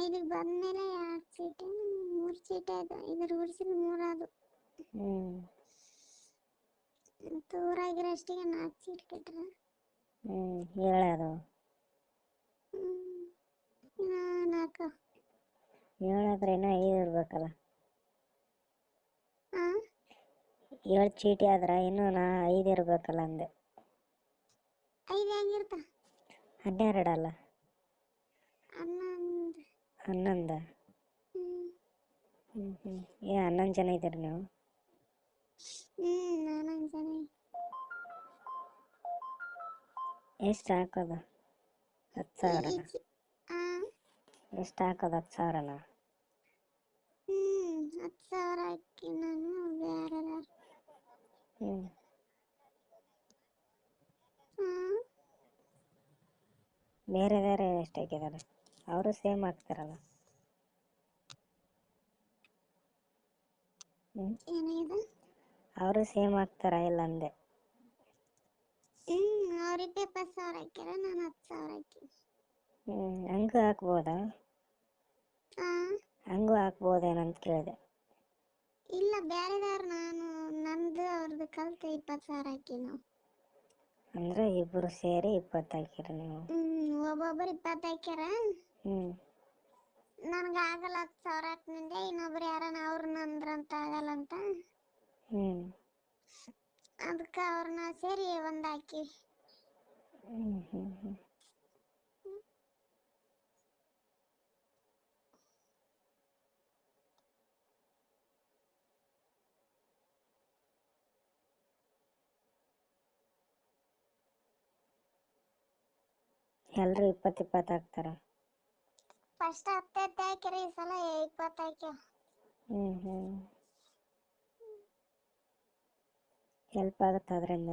ಇಲ್ಲಿಗೆ ಬಂದ್ಮೇಲೆ 2 seat 3 seat ಆಯ್ತು. ಇದ್ರ ಉರ್ಸಿಲ್ 3 ಅದು. ಊರಾಗಿರೋಷ್ಟಿಗೆ 4 ಸೀಟ್ ಕೊಟ್ರ. ಹೇಳದು 4 ಹೇಳಾದ್ರೆ ಇನ್ನೂ 5 ಇರ್ಬೇಕಲ್ಲ. ಆ 7 ಚೀಟಿ ಆದ್ರೆ ಇನ್ನೂ 5 ಇರ್ಬೇಕಲ್ಲ ಅಂದೆ. 5 ಹೆಂಗಿರ್ತ? 12 ಅಲ್ಲ 11. 11. ಏ 11 ಜನ ಇದ್ದೀರಿ ನೀವು? 11 ಜನ. ಎಷ್ಟು ಹಾಕೋದು? 10,000. ಎಷ್ಟು ಹಾಕೋದು? 10,000ನ? 10,000 ಹಾಕಿ ನಾನು ಬೇರೆ. ಬೇರೆ ಬೇರೆ ಎಷ್ಟು ಹಾಕಿದ್ದಾರೆ? ಅವರು ಸೇಮ್ ಹಾಕ್ತಾರಲ್ಲ. ಏನಿದೆ? ಅವರು ಸೇಮ್ ಹಾಕ್ತಾರ ಇಲ್ಲ ಅಂದೆ. ಅವ್ರಿಗೆ 20,000 ಹಾಕ್ಯಾರ, ನಾನು 10,000 ಹಾಕಿ. ಹಂಗೂ ಹಾಕ್ಬೋದಾ? ಹಂಗೂ ಹಾಕ್ಬೋದೇನಂತ ಕೇಳಿದೆ. ಇಲ್ಲ ಬೇರೆದವ್ರು, ನಾನು ನಂದು ಅವ್ರದ್ದು ಕಲ್ತು 20,000 ಹಾಕಿ ನಾವು. ಅಂದ್ರೆ ಇಬ್ರು ಸೇರಿ 20 ಹಾಕಿರಿ ನೀವು? ಒಬ್ಬೊಬ್ಬರು 20 ಹಾಕ್ಯಾರ. ನನ್ಗೆ ಆಗಲ್ಲ 10,000 ಹಾಕ್ನಿಂದೆ. ಇನ್ನೊಬ್ರು ಯಾರನ್ನ ಅವ್ರನ್ನ ಅಂದ್ರಂತ ಆಗಲ್ಲ ಅಂತ. ಅದಕ್ಕೆ ಅವ್ರನ್ನ ಸೇರಿ ಒಂದು ಹಾಕಿ. ಎಲ್ಲರೂ 20 ಹಾಕ್ತಾರ? ಫಸ್ಟ್ 10 ಹಾಕ್ಯಾರ, ಈ ಸಲ 20 ಹಾಕ್ಯಾವ. ಹೆಲ್ಪ್ ಆಗುತ್ತೆ ಅದರಿಂದ?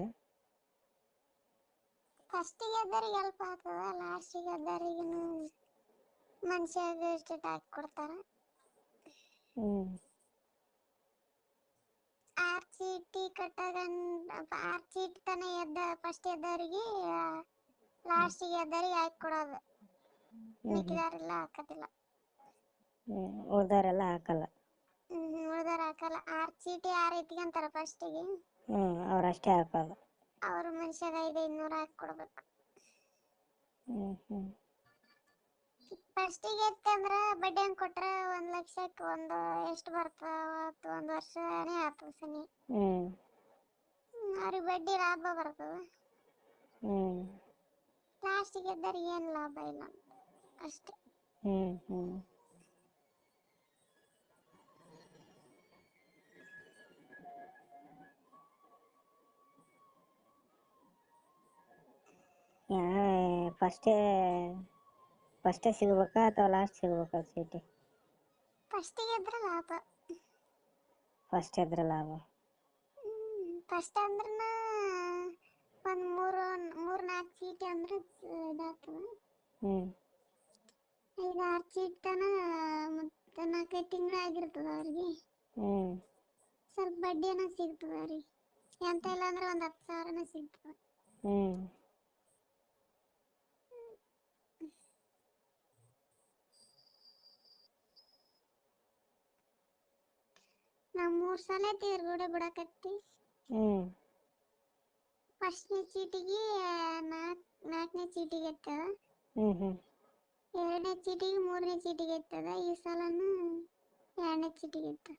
ಫಸ್ಟಿಗೆ ಎದ್ದರಿಗೆ ಹೆಲ್ಪ್ ಆಗ್ತದ, ಲಾಸ್ಟಿಗೆ ಎದ್ದರಿಗೂ ಮನುಷ್ಯಗೆ ಇಷ್ಟು ಹಾಕಿ ಕೊಡ್ತಾರ. 6 ಚೀಟಿ ಕಟ್ಟಾಗ 6 ಚೀಟಿ ತನ ಫಸ್ಟ್ ಎದ್ದವರಿಗೆ ಲಾಸ್ಟಿಗೆ ಎದ್ದರಿಗೆ ಹಾಕಿ ಕೊಡೋದು. ಮಿಕ್ಕಿದಾರೆಲ್ಲ ಹಾಕೋದಿಲ್ಲ. ಉಳ್ದವರೆಲ್ಲ ಹಾಕಲ್ಲ? ಉಳ್ದವ್ರು ಹಾಕಲ್ಲ. 6 ಚೀಟಿ 6 ಇಟ್ಕೊಂತಾರ ಫಸ್ಟಿಗೆ. ಅವ್ರಷ್ಟೇ ಹಾಕೋದು? ಅವ್ರ ಮನುಷ್ಯಾಗ 500 ಹಾಕಿ ಕೊಡ್ಬೇಕು. ಫಸ್ಟಿಗೆ ಎತ್ತಂದ್ರೆ ಬಡ್ಡಿ ಹಂಗೆ ಕೊಟ್ರೆ 1 ಲಕ್ಷಕ್ಕೆ ಒಂದು ಎಷ್ಟು ಬರ್ತದೆ? 1 ವರ್ಷನೇ ಆಗ್ತದೆ ಸನಿ. ಅವ್ರಿಗೆ ಬಡ್ಡಿ ಲಾಭ ಬರ್ತದೆ. ಲಾಸ್ಟಿಗೆ ಎದ್ದರಿಗೆ ಏನು ಲಾಭ ಇಲ್ಲ ಅಷ್ಟೇ. ಫಸ್ಟೇ ಸಿಗ್ಬೇಕಾ ಅಥವಾ ಲಾಸ್ಟ್ ಸಿಗ್ಬೇಕಾ ಚೀಟಿ? ಫಸ್ಟಿಗೆ ಇದ್ರೆ ಲಾಭ. ಫಸ್ಟ್ ಇದ್ರೆ ಲಾಭ? ಫಸ್ಟ್ ಅಂದ್ರೆ ಒಂದು 3-4 ಚೀಟಿ ಅಂದ್ರೆ ಇದಾಗ್ತದೆ. 5-6 ಚೀಟಿ ತನ ಮತ್ತೆ 4-5 ತಿಂಗಳು ಆಗಿರ್ತದೆ ಅವ್ರಿಗೆ. ಸ್ವಲ್ಪ ಬಡ್ಡಿ ಏನೋ ಸಿಗ್ತದೆ ಅವ್ರಿಗೆ. ಎಂತ ಇಲ್ಲ ಅಂದ್ರೆ ಒಂದು 10,000 ಸಿಗ್ತದೆ. ನಾವು 3 ಸಲ ತೀರ್ಗಡೆ ಬಿಡಕತ್ತಿ. ಫಸ್ಟ್ನೇ ಚೀಟಿಗೆ 4ನೇ ಚೀಟಿಗೆ ಎತ್ತದ. 2ನೇ ಚೀಟಿಗೆ 3ನೇ ಚೀಟಿಗೆ ಎತ್ತದ. ಈ ಸಲನು 2ನೇ ಚೀಟಿಗೆ ಎತ್ತದ.